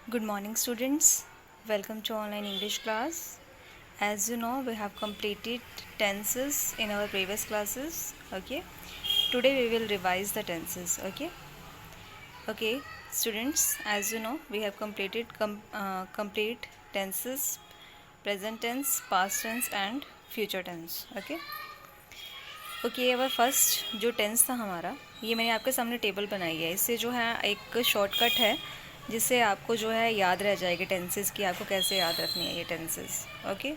Good morning, students. Welcome to online English class. As you know, we have completed tenses in our previous classes. Okay. Today we will revise the tenses. Okay. Okay, students. As you know, we have completed complete tenses: present tense, past tense, and future tense. Okay. Okay our first जो tense था हमारा, ये मैंने आपके सामने table बनाई है। इससे जो है एक शॉर्टकट है जिससे आपको जो है याद रह जाएगी टेंसेस की, आपको कैसे याद रखनी है ये टेंसेस। ओके,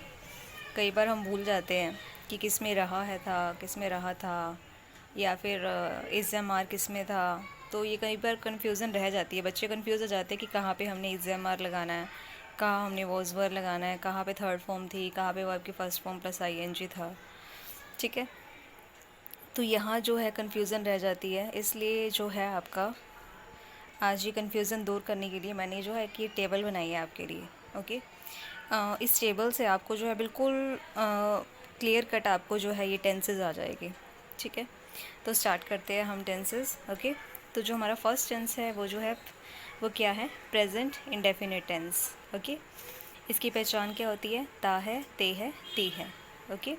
कई बार हम भूल जाते हैं कि किस में रहा है था, किस में रहा था, या फिर इज़ एम आर किस में था। तो ये कई बार कन्फ्यूज़न रह जाती है, बच्चे कन्फ्यूज़ हो जाते हैं कि कहाँ पे हमने इज़ एम आर लगाना है, कहाँ हमने वॉज वर लगाना है, कहाँ पे थर्ड फॉर्म थी, कहाँ पे वर्ब की first form plus I N G था। ठीक है, तो यहाँ जो है कन्फ्यूज़न रह जाती है, इसलिए जो है आपका आज ये कन्फ्यूज़न दूर करने के लिए मैंने जो है कि टेबल बनाई है आपके लिए। ओके, इस टेबल से आपको जो है बिल्कुल क्लियर कट आपको जो है ये टेंसेस आ जाएगी। ठीक है, तो स्टार्ट करते हैं हम टेंसेस। ओके, तो जो हमारा फर्स्ट टेंस है वो जो है वो क्या है? Present indefinite tense. ओके, इसकी पहचान क्या होती है? ता है, ते है, ती है। ओके,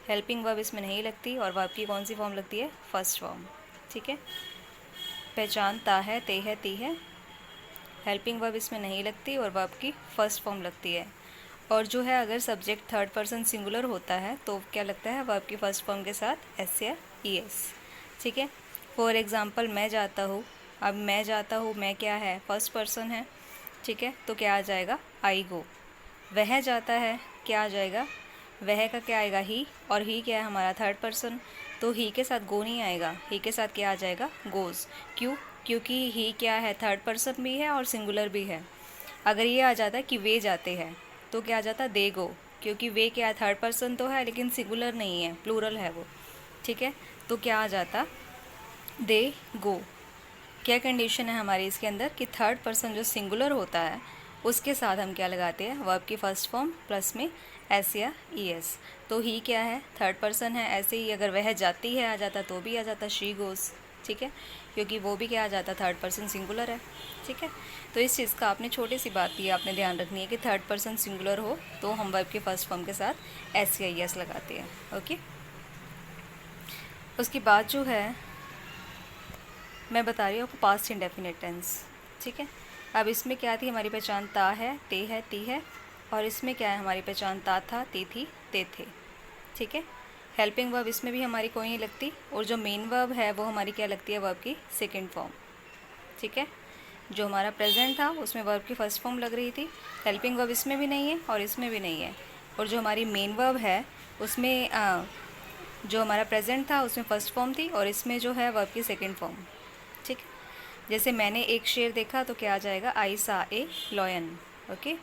हेल्पिंग वर्ब इसमें नहीं लगती और वर्ब की कौन सी फॉर्म लगती है? First form. ठीक है, पहचान ता है, ते है, ती है। हेल्पिंग वर्ब इसमें नहीं लगती और वर्ब की फर्स्ट फॉर्म लगती है। और जो है अगर सब्जेक्ट थर्ड पर्सन सिंगुलर होता है तो क्या लगता है? वर्ब की फर्स्ट फॉर्म के साथ एस या ई एस। ठीक है, फॉर एग्ज़ाम्पल मैं जाता हूँ। अब मैं जाता हूँ, मैं क्या है? फर्स्ट पर्सन है। ठीक है, तो क्या आ जाएगा? आई गो। वह जाता है, क्या आ जाएगा? वह का क्या आएगा? ही। और ही क्या है हमारा? थर्ड पर्सन, तो ही के साथ गो नहीं आएगा, ही के साथ क्या आ जाएगा? गोज़। क्यों? क्योंकि ही क्या है? थर्ड पर्सन भी है और सिंगुलर भी है। अगर ये आ जाता है कि वे जाते हैं तो क्या आ जाता? दे गो, क्योंकि वे क्या है? थर्ड पर्सन तो है लेकिन सिंगुलर नहीं है, प्लूरल है वो। ठीक है, तो क्या आ जाता? दे गो। क्या कंडीशन है हमारी इसके अंदर कि थर्ड पर्सन जो सिंगुलर होता है उसके साथ हम क्या लगाते हैं? वर्ब की फर्स्ट फॉर्म प्लस में एस या ई एस। तो ही क्या है? थर्ड पर्सन है। ऐसे ही अगर वह जाती है आ जाता तो भी आ जाता शी गोज़। ठीक है, क्योंकि वो भी क्या आ जाता? थर्ड पर्सन सिंगुलर है। ठीक है, तो इस चीज़ का आपने छोटी सी बात की आपने ध्यान रखनी है कि थर्ड पर्सन सिंगुलर हो तो हम वर्ब के फर्स्ट फॉर्म के साथ एस या ई एस लगाते हैं। ओके, उसके बाद जो है मैं बता रही हूँ आपको पास्ट इंडेफिनिट टेंस। ठीक है, अब इसमें क्या थी हमारी पहचान? ता है, ते है, ती है। और इसमें क्या है हमारी पहचान? ता था, ती थी, ते थे। ठीक है, हेल्पिंग वर्ब इसमें भी हमारी कोई नहीं लगती और जो मेन वर्ब है वो हमारी क्या लगती है? वर्ब की सेकेंड फॉर्म। ठीक है, जो हमारा प्रेजेंट था उसमें वर्ब की फर्स्ट फॉर्म लग रही थी, हेल्पिंग वर्ब इसमें भी नहीं है और इसमें भी नहीं है। और जो हमारी मेन वर्ब है उसमें जो हमारा प्रेजेंट था उसमें फर्स्ट फॉर्म थी और इसमें जो है वर्ब की सेकेंड फॉर्म। ठीक है, जैसे मैंने एक शेर देखा तो क्या आ जाएगा? आई सा ए लॉयन। ओके,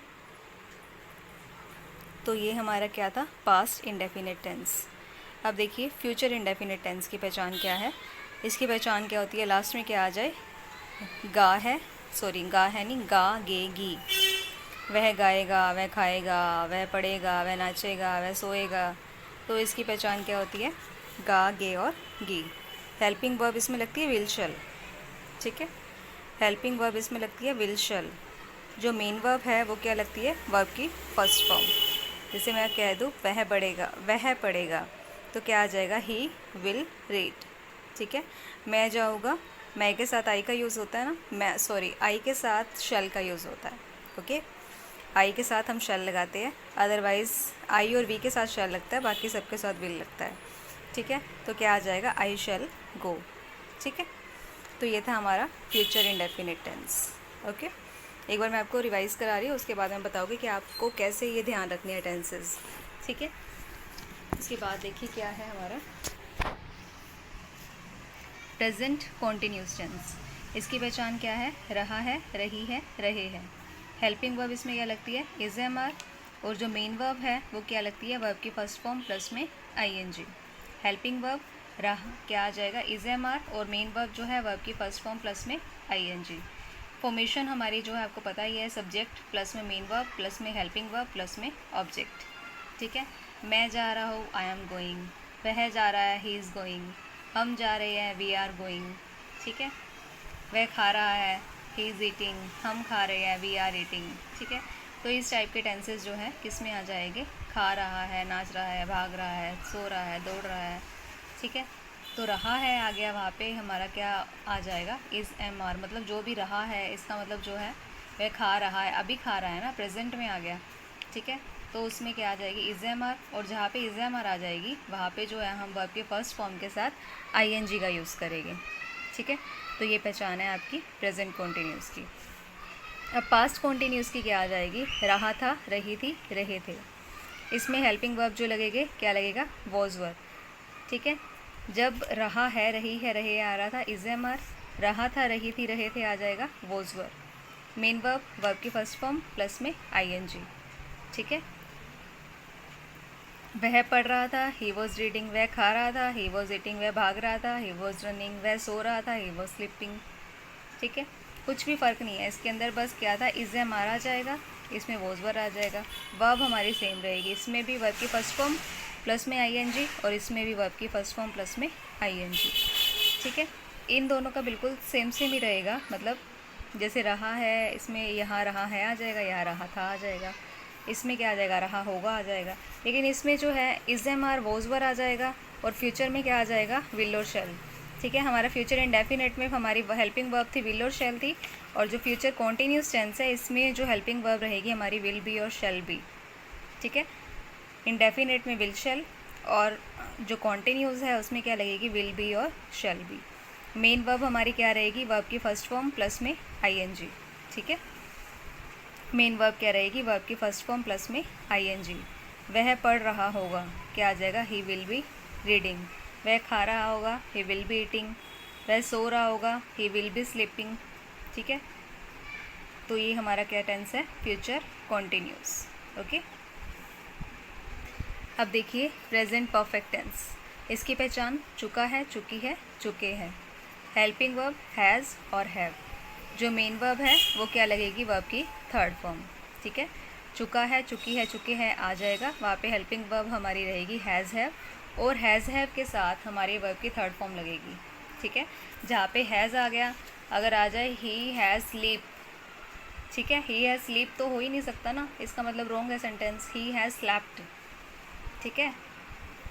तो ये हमारा क्या था? Past indefinite tense. अब देखिए फ्यूचर इंडेफिनिट टेंस की पहचान क्या है? इसकी पहचान क्या होती है? लास्ट में क्या आ जाए? गा है, सॉरी गा है नहीं, गा गे गी। वह गाएगा, वह खाएगा, वह पढ़ेगा, वह नाचेगा, वह सोएगा। तो इसकी पहचान क्या होती है? गा, गे और गी। हेल्पिंग वर्ब इसमें लगती है विल शल। ठीक है, हेल्पिंग वर्ब इसमें लगती है विल शल। जो मेन वर्ब है वो क्या लगती है? वर्ब की फर्स्ट फॉर्म। जैसे मैं कह दूँ वह पढ़ेगा, वह पढ़ेगा, तो क्या आ जाएगा? He will read. ठीक है, मैं जाऊँगा, मैं के साथ आई का यूज़ होता है ना, मैं सॉरी आई के साथ शल का यूज़ होता है। ओके, आई के साथ हम शल लगाते हैं, अदरवाइज़ आई और वी के साथ शल लगता है, बाकी सबके साथ विल लगता है। ठीक है, तो क्या आ जाएगा? आई शल गो। ठीक है, तो ये था हमारा फ्यूचर इंडेफिनिट टेंस। ओके, एक बार मैं आपको रिवाइज़ करा रही हूँ, उसके बाद मैं बताऊँगी कि आपको कैसे ये ध्यान रखने हैं टेंसेस। ठीक है, इसके बाद देखिए क्या है हमारा प्रेजेंट कॉन्टिन्यूस टेंस। इसकी पहचान क्या है? रहा है, रही है, रहे हैं। हेल्पिंग वर्ब इसमें क्या लगती है? Is am are. और जो मेन वर्ब है वो क्या लगती है? वर्ब की फर्स्ट फॉर्म प्लस में I N G. Helping verb रहा क्या आ जाएगा? इज एम आर और मेन वर्ब जो है वर्ब की फर्स्ट फॉर्म प्लस में आई एन जी। फॉर्मेशन हमारी जो है आपको पता ही है, सब्जेक्ट प्लस में मेन वर्ब प्लस में हेल्पिंग वर्ब प्लस में ऑब्जेक्ट। ठीक है, मैं जा रहा हूँ, आई एम गोइंग। वह जा रहा है, ही इज़ गोइंग। हम जा रहे हैं, वी आर गोइंग। ठीक है, वह खा रहा है, ही इज़ ईटिंग, हम खा रहे हैं, वी आर ईटिंग। ठीक है, तो इस टाइप के टेंसेस जो हैं किस में आ जाएंगे, खा रहा है, नाच रहा है, भाग रहा है, सो रहा है, दौड़ रहा है। ठीक है, तो रहा है आ गया, वहाँ पे हमारा क्या आ जाएगा, इज़ एम आर, मतलब जो भी रहा है इसका मतलब जो है वह खा रहा है, अभी खा रहा है ना, प्रेजेंट में आ गया। ठीक है, तो उसमें क्या आ जाएगी, इज़ एम आर, और जहाँ पे इज़ एम आर आ जाएगी वहाँ पे जो है हम वर्ब के फर्स्ट फॉर्म के साथ आई एन जी का यूज़ करेंगे। ठीक है, तो ये पहचान है आपकी प्रेजेंट कॉन्टीन्यूस की। अब पास्ट कॉन्टीन्यूस की क्या आ जाएगी, रहा था, रही थी, रहे थे। इसमें हेल्पिंग वर्ब जो लगेगे क्या लगेगा, वॉज वर्ब। ठीक है, जब रहा है, रही है, रहे आ रहा था, इज़ एम आर, रहा था, रही थी, रहे थे आ जाएगा was verb. Main verb, verb की फर्स्ट फॉर्म प्लस में आई एन जी। ठीक है, वह पढ़ रहा था, ही वॉज रीडिंग, वह खा रहा था, ही वॉज ईटिंग, वह भाग रहा था, ही वॉज रनिंग, वह सो रहा था, ही वॉज स्लीपिंग। ठीक है, कुछ भी फ़र्क नहीं है इसके अंदर, बस क्या था, इज़ एम आर आ जाएगा, इसमें वॉज वर्ब आ जाएगा। वर्ब हमारी सेम रहेगी, इसमें भी वर्ब की फर्स्ट फॉर्म प्लस में आई एन जी, और इसमें भी वर्ब की फर्स्ट फॉर्म प्लस में आई एन जी। ठीक है, इन दोनों का बिल्कुल सेम सेम ही रहेगा, मतलब जैसे रहा है, इसमें यहाँ रहा है आ जाएगा, यहाँ रहा था आ जाएगा, इसमें क्या आ जाएगा, रहा होगा आ जाएगा। लेकिन इसमें जो है is am are was verb आ जाएगा, और फ्यूचर में क्या आ जाएगा, विल और शैल। ठीक है, हमारा फ्यूचर इंडेफिनेट में हमारी हेल्पिंग वर्ब थी, विल और शैल थी, और जो फ्यूचर कॉन्टीन्यूस टेंस है इसमें जो हेल्पिंग वर्ब रहेगी हमारी विल बी और शैल बी। ठीक है, इंडेफिनेट में विल शैल, और जो कॉन्टीन्यूस है उसमें क्या लगेगी, विल बी और शैल बी। मेन वर्ब हमारी क्या रहेगी, वर्ब की फर्स्ट फॉर्म प्लस में आई एन जी। ठीक है, मेन वर्ब क्या रहेगी, वर्ब की फर्स्ट फॉर्म प्लस में आई एन जी। वह पढ़ रहा होगा, क्या आ जाएगा, ही विल बी रीडिंग। वह खा रहा होगा, ही विल बी ईटिंग। वह सो रहा होगा, ही विल बी स्लीपिंग। ठीक है, तो ये हमारा क्या टेंस है, फ्यूचर कॉन्टीन्यूस। ओके, अब देखिए प्रेजेंट परफेक्ट टेंस, इसकी पहचान चुका है, चुकी है, चुके हैं। हेल्पिंग वर्ब हैज़ और हैव। जो मेन वर्ब है वो क्या लगेगी, वर्ब की थर्ड फॉर्म। ठीक है, चुका है, चुकी है, चुके हैं आ जाएगा, वहाँ पे हेल्पिंग वर्ब हमारी रहेगी हैज़ हैव, और हैज़ हैव के साथ हमारी वर्ब की थर्ड फॉर्म लगेगी। ठीक है, जहाँ पे हैज़ आ गया, अगर आ जाए ही हैज़ स्लीप, ठीक है, ही हैज़ स्लीप तो हो ही नहीं सकता ना, इसका मतलब रॉन्ग है सेंटेंस, ही हैज़ स्लैप्ड। ठीक है,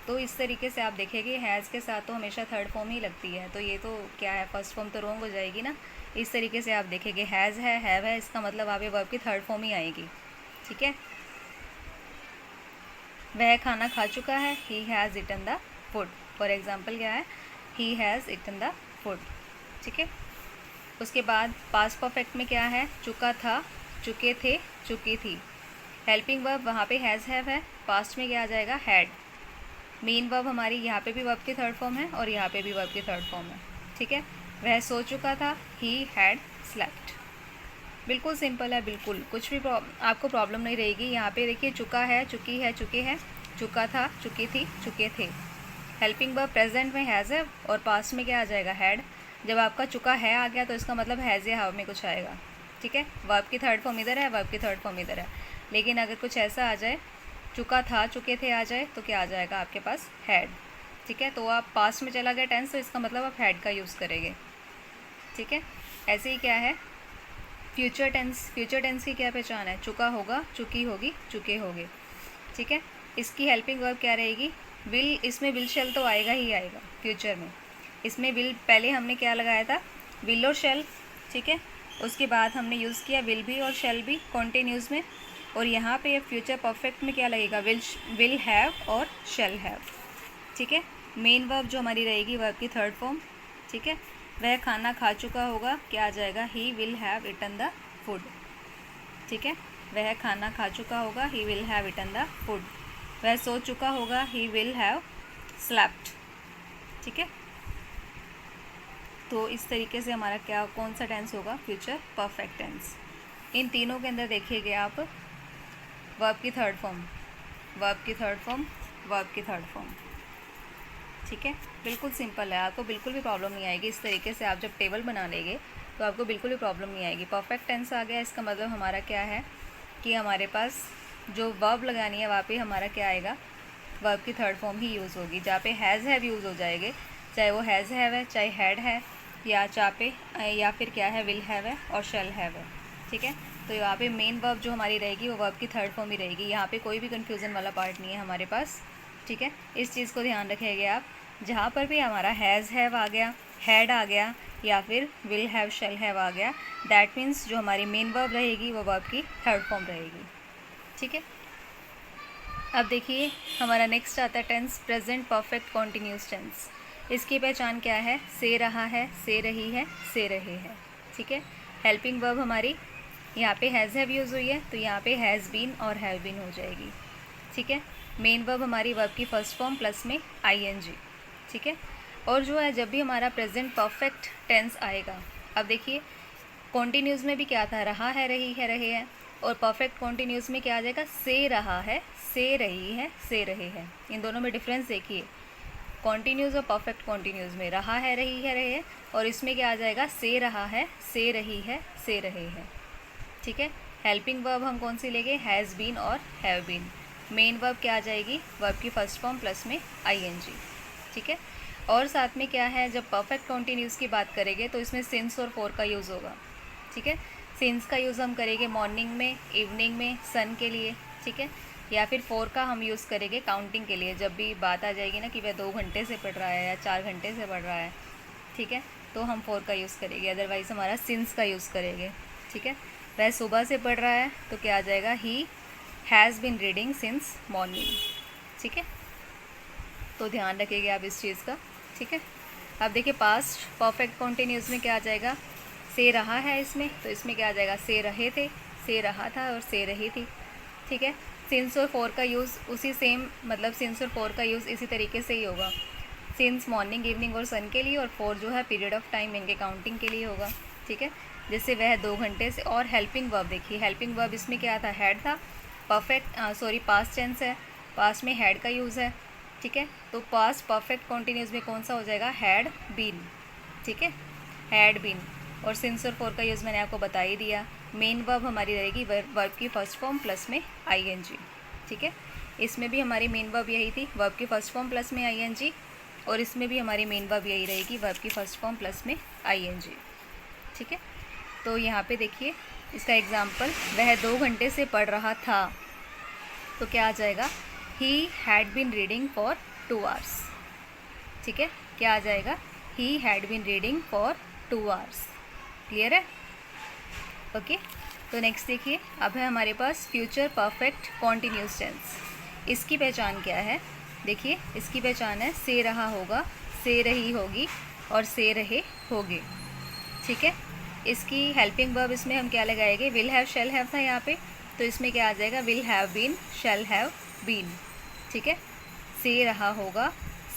तो इस तरीके से आप देखेंगे हैज़ के साथ तो हमेशा थर्ड फॉर्म ही लगती है, तो ये तो क्या है, फर्स्ट फॉर्म तो रॉन्ग हो जाएगी ना। इस तरीके से आप देखेंगे हैज़ है, हैव है, इसका मतलब आप ये वर्ब की थर्ड फॉर्म ही आएगी। ठीक है, वह खाना खा चुका है, he has eaten the food. For example क्या है, he has eaten the food. ठीक है, उसके बाद पास्ट परफेक्ट में क्या है, चुका था, चुके थे, चुकी थी। हेल्पिंग वर्ब वहाँ पे हैज़ हैव है, पास्ट में क्या आ जाएगा, हैड। मेन वर्ब हमारी यहाँ पे भी वर्ब की थर्ड फॉर्म है, और यहाँ पे भी वर्ब की थर्ड फॉर्म है। ठीक है, वह सो चुका था, ही हैड स्लेप्ट। बिल्कुल सिंपल है, बिल्कुल कुछ भी आपको प्रॉब्लम नहीं रहेगी। यहाँ पे देखिए चुका है, चुकी है, चुके हैं, चुका था, चुकी थी, चुके थे। हेल्पिंग वर्ब प्रेजेंट में हैज़ है, और पास्ट में क्या आ जाएगा, हैड। जब आपका चुका है आ गया तो इसका मतलब हैज़ या हैव में कुछ आएगा। ठीक है, वर्ब की थर्ड फॉर्म इधर है, वर्ब की थर्ड फॉर्म इधर है। लेकिन अगर कुछ ऐसा आ जाए, चुका था, चुके थे आ जाए, तो क्या आ जाएगा आपके पास, हैड। ठीक है, तो आप पास्ट में चला गया टेंस, तो इसका मतलब आप हैड का यूज़ करेंगे। ठीक है, ऐसे ही क्या है फ्यूचर टेंस। फ्यूचर टेंस की क्या पहचान है, चुका होगा, चुकी होगी, चुके होगे। ठीक है, इसकी हेल्पिंग वर्ब क्या रहेगी, विल। इसमें विल शेल तो आएगा ही आएगा फ्यूचर में। इसमें विल पहले हमने क्या लगाया था, विल और शेल। ठीक है, उसके बाद हमने यूज़ किया विल भी और शेल भी कॉन्टिन्यूज़ में, और यहाँ पे फ्यूचर परफेक्ट में क्या लगेगा, विल हैव और शेल हैव। ठीक है, मेन वर्ब जो हमारी रहेगी वर्ब की थर्ड फॉर्म। ठीक है, वह खाना खा चुका होगा, क्या आ जाएगा, he will have eaten the food. ठीक है, वह खाना खा चुका होगा, he will have eaten the food. वह सो चुका होगा, ही विल हैव स्लेप्ट। ठीक है, तो इस तरीके से हमारा क्या कौन सा टेंस होगा, फ्यूचर परफेक्ट टेंस। इन तीनों के अंदर देखिएगा आप वर्ब की थर्ड फॉर्म, वर्ब की थर्ड फॉर्म, वर्ब की थर्ड फॉर्म। ठीक है, बिल्कुल सिंपल है, आपको बिल्कुल भी प्रॉब्लम नहीं आएगी। इस तरीके से आप जब टेबल बना लेंगे तो आपको बिल्कुल भी प्रॉब्लम नहीं आएगी। परफेक्ट टेंस आ गया, इसका मतलब हमारा क्या है कि हमारे पास जो वर्ब लगानी है वहाँ पे हमारा क्या आएगा, वर्ब की थर्ड फॉर्म ही यूज़ होगी। जहाँ पे हैज़ हैव यूज़ हो जाएंगे, चाहे वो हैज़ हैव है, चाहे हैड है, या फिर क्या है, विल हैव है और शैल हैव है। ठीक है, तो यहाँ पे मेन वर्ब जो हमारी रहेगी वो वर्ब की थर्ड फॉर्म ही रहेगी। यहाँ पे कोई भी कन्फ्यूज़न वाला पार्ट नहीं है हमारे पास। ठीक है, इस चीज़ को ध्यान रखिएगा आप। जहाँ पर भी हमारा हैज़ हैव आ गया, हैड आ गया या फिर विल हैव शैल हैव आ गया, दैट मीन्स जो हमारी मेन वर्ब रहेगी वो वर्ब की थर्ड फॉर्म रहेगी। ठीक है, अब देखिए हमारा नेक्स्ट आता है tense present perfect continuous tense. इसकी पहचान क्या है, से रहा है, से रही है, से रहे हैं। ठीक है, हेल्पिंग वर्ब हमारी यहाँ पे हैज़ हैव यूज़ हुई है तो यहाँ पे हैज़ बीन और हैव बीन हो जाएगी। ठीक है, मेन वर्ब हमारी वर्ब की फर्स्ट फॉर्म प्लस में आईएनजी। ठीक है, और जो है जब भी हमारा प्रेजेंट परफेक्ट टेंस आएगा, अब देखिए कॉन्टिन्यूस में भी क्या था, रहा है, रही है, रहे हैं, और परफेक्ट कॉन्टिन्यूस में क्या आ जाएगा, से रहा है, से रही है, से रहे हैं। इन दोनों में डिफरेंस देखिए, कॉन्टिन्यूस और परफेक्ट कॉन्टिन्यूस में रहा है, रही है, रहे हैं, और इसमें क्या आ जाएगा, से रहा है, से रही है, से रहे हैं। ठीक है, हेल्पिंग वर्ब हम कौन सी लेंगे, हैज़ बीन और हैव बीन। मेन वर्ब क्या आ जाएगी, वर्ब की फर्स्ट फॉर्म प्लस में आईएनजी। ठीक है, और साथ में क्या है, जब परफेक्ट कॉन्टिन्यूस की बात करेंगे तो इसमें सिंस और फॉर का यूज़ होगा। ठीक है, सिंस का यूज़ हम करेंगे मॉर्निंग में, इवनिंग में, सन के लिए। ठीक है, या फिर फॉर का हम यूज़ करेंगे काउंटिंग के लिए, जब भी बात आ जाएगी ना कि वह 2 घंटे से पढ़ रहा है या 4 घंटे से पढ़ रहा है। ठीक है, तो हम फॉर का यूज़ करेंगे, अदरवाइज़ हमारा सिंस का यूज़ करेंगे। ठीक है, वह सुबह से पढ़ रहा है तो क्या आ जाएगा, he has been reading since morning. ठीक है, तो ध्यान रखिएगा आप इस चीज़ का। ठीक है, अब देखिए पास्ट परफेक्ट कॉन्टिन्यूस में क्या आ जाएगा, से रहा है इसमें, तो इसमें क्या आ जाएगा, से रहे थे, से रहा था और से रही थी। ठीक है, सिंस और फॉर का यूज़ उसी सेम, मतलब सिंस और फॉर का यूज़ इसी तरीके से ही होगा, सिंस मॉर्निंग, इवनिंग और सन के लिए, और फॉर जो है पीरियड ऑफ टाइम इनके काउंटिंग के लिए होगा। ठीक है, जैसे वह 2 घंटे से। और हेल्पिंग वर्ब देखिए, हेल्पिंग वर्ब इसमें क्या था, हैड था, पास्ट टेंस है, पास्ट में हैड का यूज़ है। ठीक है, तो पास्ट परफेक्ट कॉन्टिन्यूस में कौन सा हो जाएगा, हैड बीन। ठीक है, हैड बीन, और सिंस और फॉर का यूज़ मैंने आपको बता ही दिया। मेन वर्ब हमारी रहेगी वर्ब की फर्स्ट फॉर्म प्लस में आईएनजी। ठीक है, इसमें भी हमारी मेन वर्ब यही थी, वर्ब की फर्स्ट फॉर्म प्लस में आईएनजी, और इसमें भी हमारी मेन वर्ब यही रहेगी, वर्ब की फर्स्ट फॉर्म प्लस में आईएनजी। ठीक है, तो यहाँ पे देखिए इसका एग्जाम्पल, वह 2 घंटे से पढ़ रहा था, तो क्या आ जाएगा, he had been reading for 2 hours। ठीक है, क्या आ जाएगा, he had been reading for 2 hours। Clear है, ओके। तो नेक्स्ट देखिए, अब है हमारे पास फ्यूचर परफेक्ट कॉन्टिन्यूस टेंस। इसकी पहचान क्या है, देखिए इसकी पहचान है, से रहा होगा, से रही होगी और से रहे होगे। ठीक है, इसकी हेल्पिंग वर्ब इसमें हम क्या लगाएंगे, विल हैव शैल हैव था यहाँ पे, तो इसमें क्या आ जाएगा, will have been shall have been. ठीक है, से रहा होगा,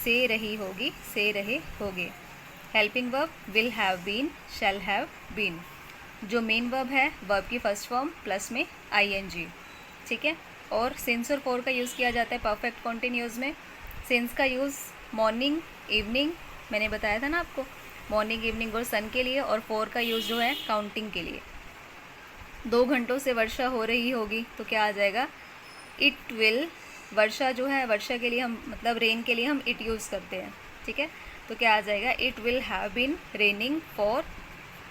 से रही होगी, से रहे होगे। Helping verb will have been shall have been. जो मेन वर्ब है वर्ब की फर्स्ट फॉर्म प्लस में आईएनजी। ठीक है, और सिंस और फॉर का यूज़ किया जाता है परफेक्ट कॉन्टिन्यूस में। सिंस का यूज़ मॉर्निंग, इवनिंग, मैंने बताया था ना आपको, मॉर्निंग, इवनिंग और सन के लिए, और फॉर का यूज़ जो है काउंटिंग के लिए। 2 घंटों से वर्षा हो रही होगी तो क्या आ जाएगा, इट विल। वर्षा जो है, वर्षा के लिए हम, मतलब रेन के लिए हम इट यूज़ करते हैं। ठीक है, तो क्या आ जाएगा, it will have been raining for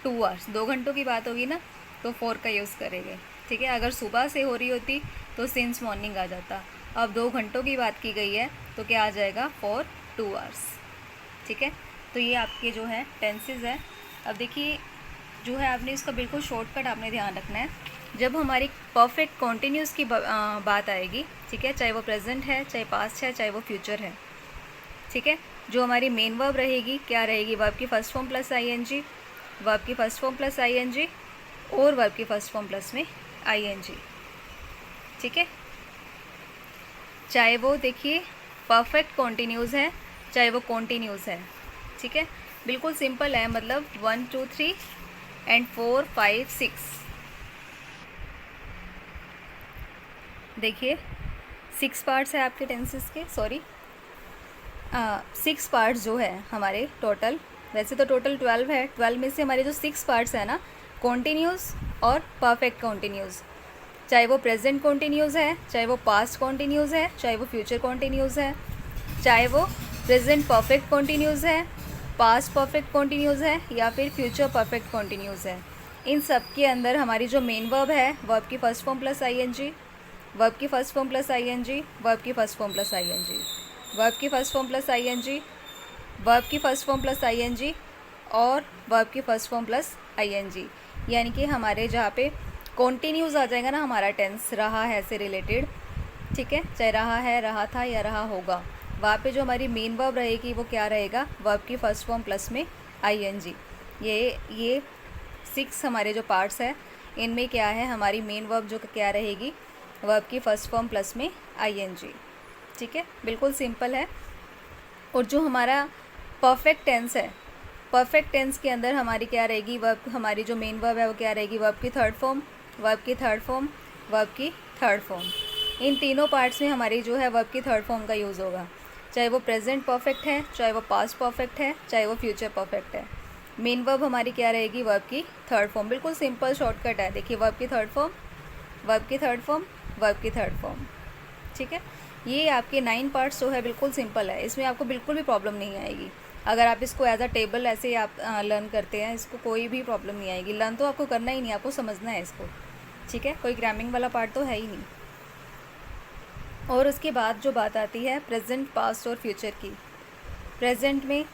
2 hours। 2 घंटों की बात होगी ना तो फॉर का यूज़ करेंगे। ठीक है, अगर सुबह से हो रही होती तो सिंस मॉर्निंग आ जाता। अब 2 घंटों की बात की गई है तो क्या आ जाएगा, फॉर 2 hours। ठीक है, तो ये आपके जो है टेंसेस है। अब देखिए जो है आपने इसका बिल्कुल शॉर्टकट आपने ध्यान रखना है। जब हमारी परफेक्ट कॉन्टिन्यूस की बात आएगी, ठीक है, चाहे वो प्रेजेंट है, चाहे पास्ट है, चाहे वो फ्यूचर है। ठीक है, जो हमारी मेन वर्ब रहेगी क्या रहेगी, वर्ब की first form plus ING, verb की फर्स्ट फॉर्म प्लस आईएनजी, और वर्ब की फर्स्ट फॉर्म प्लस में आईएनजी। ठीक है, चाहे वो देखिए परफेक्ट कॉन्टिन्यूस है, चाहे वो कॉन्टिन्यूस है। ठीक है, बिल्कुल सिंपल है, मतलब 1 2 3 एंड 4 5 6। देखिए 6 पार्ट्स है आपके टेंसेस के, 6 पार्ट्स जो है हमारे टोटल, वैसे तो टोटल 12 है, 12 में से हमारे जो 6 पार्ट्स है ना, कॉन्टिन्यूस और परफेक्ट कॉन्टिन्यूस, चाहे वो प्रेजेंट कॉन्टिन्यूस है, चाहे वो पास्ट कॉन्टिन्यूस है, चाहे वो फ्यूचर कॉन्टिन्यूस है, चाहे वो प्रेजेंट परफेक्ट कॉन्टिन्यूस है, पास्ट परफेक्ट कॉन्टीन्यूस है या फिर फ्यूचर परफेक्ट कॉन्टीन्यूस है। इन सब के अंदर हमारी जो मेन वर्ब है, वर्ब की first form plus ING, verb की first form plus ING, verb की first form plus ING, verb की first form plus ING, verb की फर्स्ट फॉर्म प्लस आईएनजी और वर्ब की फर्स्ट फॉर्म प्लस आईएनजी। यानी कि हमारे जहाँ पे कॉन्टीन्यूस आ जाएगा ना हमारा टेंस, रहा है से रिलेटेड, ठीक है, चाहे रहा है, रहा था या रहा होगा, वहाँ पे जो हमारी मेन वर्ब रहेगी वो क्या रहेगा, वर्ब की फर्स्ट फॉर्म प्लस में आईएनजी। ये 6 हमारे जो पार्ट्स हैं इनमें क्या है, हमारी मेन वर्ब जो क्या रहेगी, वर्ब की फर्स्ट फॉर्म प्लस में आईएनजी। ठीक है, बिल्कुल सिंपल है। और जो हमारा परफेक्ट टेंस है, परफेक्ट टेंस के अंदर हमारी क्या रहेगी, वर्ब, हमारी जो मेन वर्ब है वो क्या रहेगी, वर्ब की थर्ड फॉर्म, वर्ब की थर्ड फॉर्म, वर्ब की थर्ड फॉर्म। इन तीनों पार्ट्स में हमारी जो है वर्ब की थर्ड फॉर्म का यूज़ होगा, चाहे वो प्रेजेंट परफेक्ट है, चाहे वो पास्ट परफेक्ट है, चाहे वो फ्यूचर परफेक्ट है। मेन वर्ब हमारी क्या रहेगी, वर्ब की थर्ड फॉर्म। बिल्कुल सिंपल शॉर्टकट है, देखिए, वर्ब की थर्ड फॉर्म, वर्ब की थर्ड फॉर्म, वर्ब की थर्ड फॉर्म। ठीक है, ये आपके 9 पार्ट्स जो है बिल्कुल सिंपल है, इसमें आपको बिल्कुल भी प्रॉब्लम नहीं आएगी। अगर आप इसको एज अ टेबल ऐसे ही आप लर्न करते हैं, इसको कोई भी प्रॉब्लम नहीं आएगी। लर्न तो आपको करना ही नहीं, आपको समझना है इसको। ठीक है, कोई ग्रामिंग वाला पार्ट तो है ही नहीं। और उसके बाद जो बात आती है प्रेजेंट, पास्ट और फ्यूचर की। प्रेजेंट में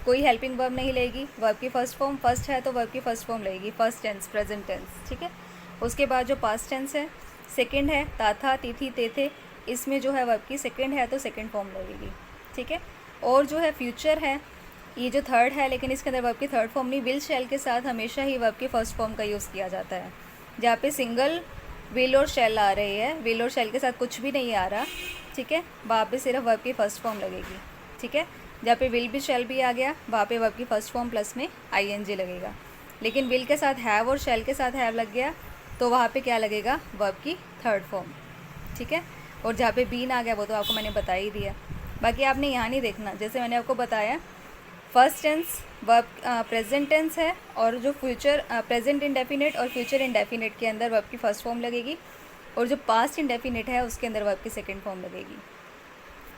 कोई हेल्पिंग वर्ब नहीं लेगी, वर्ब की फर्स्ट फॉर्म, फर्स्ट है तो वर्ब की फर्स्ट फॉर्म लगेगी, फर्स्ट टेंस, प्रेजेंट टेंस। ठीक है, उसके बाद जो पास्ट टेंस है, सेकंड है, ताथा, तिथि, तेथे, इसमें जो है वर्ब की सेकंड है तो सेकंड फॉर्म लगेगी। ठीक है, और जो है फ्यूचर है, ये जो थर्ड है लेकिन इसके अंदर वर्ब की थर्ड फॉर्म नहीं, विल शैल के साथ हमेशा ही वर्ब की फर्स्ट फॉर्म का यूज़ किया जाता है। जहाँ पे सिंगल विल और शैल आ रही है, विल और शैल के साथ कुछ भी नहीं आ रहा, ठीक है, वहाँ पे सिर्फ वर्ब की फर्स्ट फॉर्म लगेगी। ठीक है, जहाँ पे विल भी शैल भी आ गया, वहाँ पे वर्ब की फर्स्ट फॉर्म प्लस में आईएनजी लगेगा। लेकिन विल के साथ हैव और शैल के साथ हैव लग गया तो वहाँ पे क्या लगेगा, वर्ब की थर्ड फॉर्म। ठीक है, और जहाँ पे बीन आ गया वो तो आपको मैंने बता ही दिया। बाकी आपने यहाँ नहीं देखना, जैसे मैंने आपको बताया, first tense verb present tense है, और जो फ्यूचर प्रेजेंट इंडेफिनिट और फ्यूचर इंडेफिनिट के अंदर वर्ब की फर्स्ट फॉर्म लगेगी, और जो पास्ट इंडेफिनिट है उसके अंदर वर्ब की सेकंड फॉर्म लगेगी।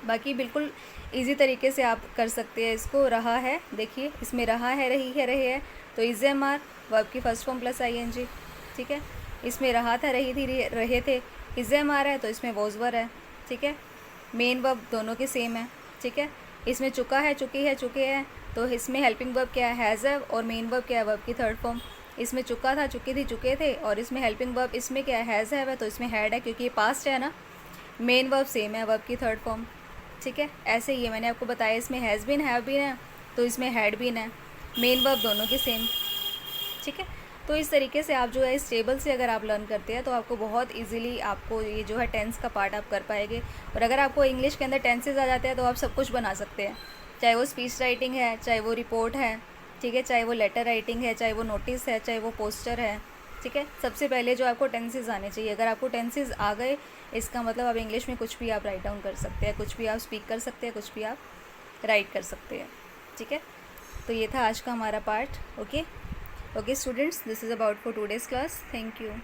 बाकी बिल्कुल इजी तरीके से आप कर सकते हैं इसको। रहा है, देखिए इसमें रहा है, रही है, रहे है, तो इज एम आर, वर्ब की फर्स्ट फॉर्म प्लस आईएनजी। ठीक है, इसमें रहा था, रही थी, रहे थे, इज एम आर है तो इसमें वॉज वर है। ठीक है, मेन वर्ब दोनों के सेम है। ठीक है, इसमें चुका है, चुकी है, चुके हैं, तो इसमें हेल्पिंग वर्ब क्या है, हैज़ है, और मेन वर्ब क्या है, वर्ब की थर्ड फॉर्म। इसमें चुका था, चुकी थी, चुके थे, और इसमें हेल्पिंग वर्ब इसमें क्या है, हैज़ है, तो इसमें हैड है, क्योंकि ये पास्ट है ना। मेन वर्ब सेम है, वर्ब की थर्ड फॉर्म। ठीक है, ऐसे ही मैंने आपको बताया, इसमें हैज़ बीन, हैव बीन है, तो इसमें हैड बीन है, मेन वर्ब दोनों के सेम। ठीक है, तो इस तरीके से आप जो है इस टेबल से अगर आप लर्न करते हैं तो आपको बहुत इजीली आपको ये जो है टेंस का पार्ट आप कर पाएंगे। और अगर आपको इंग्लिश के अंदर टेंसेज आ जाते हैं तो आप सब कुछ बना सकते हैं, चाहे वो स्पीच राइटिंग है, चाहे वो रिपोर्ट है, ठीक है, चाहे वो लेटर राइटिंग है, चाहे वो नोटिस है, चाहे वो पोस्टर है। ठीक है, सबसे पहले जो आपको टेंसेज आने चाहिए। अगर आपको टेंसेज आ गए, इसका मतलब आप इंग्लिश में कुछ भी आप राइट डाउन कर सकते हैं, कुछ भी आप स्पीक कर सकते हैं, कुछ भी आप राइट कर सकते हैं। ठीक है, तो ये था आज का हमारा part. Okay students, this is about for today's class. Thank you.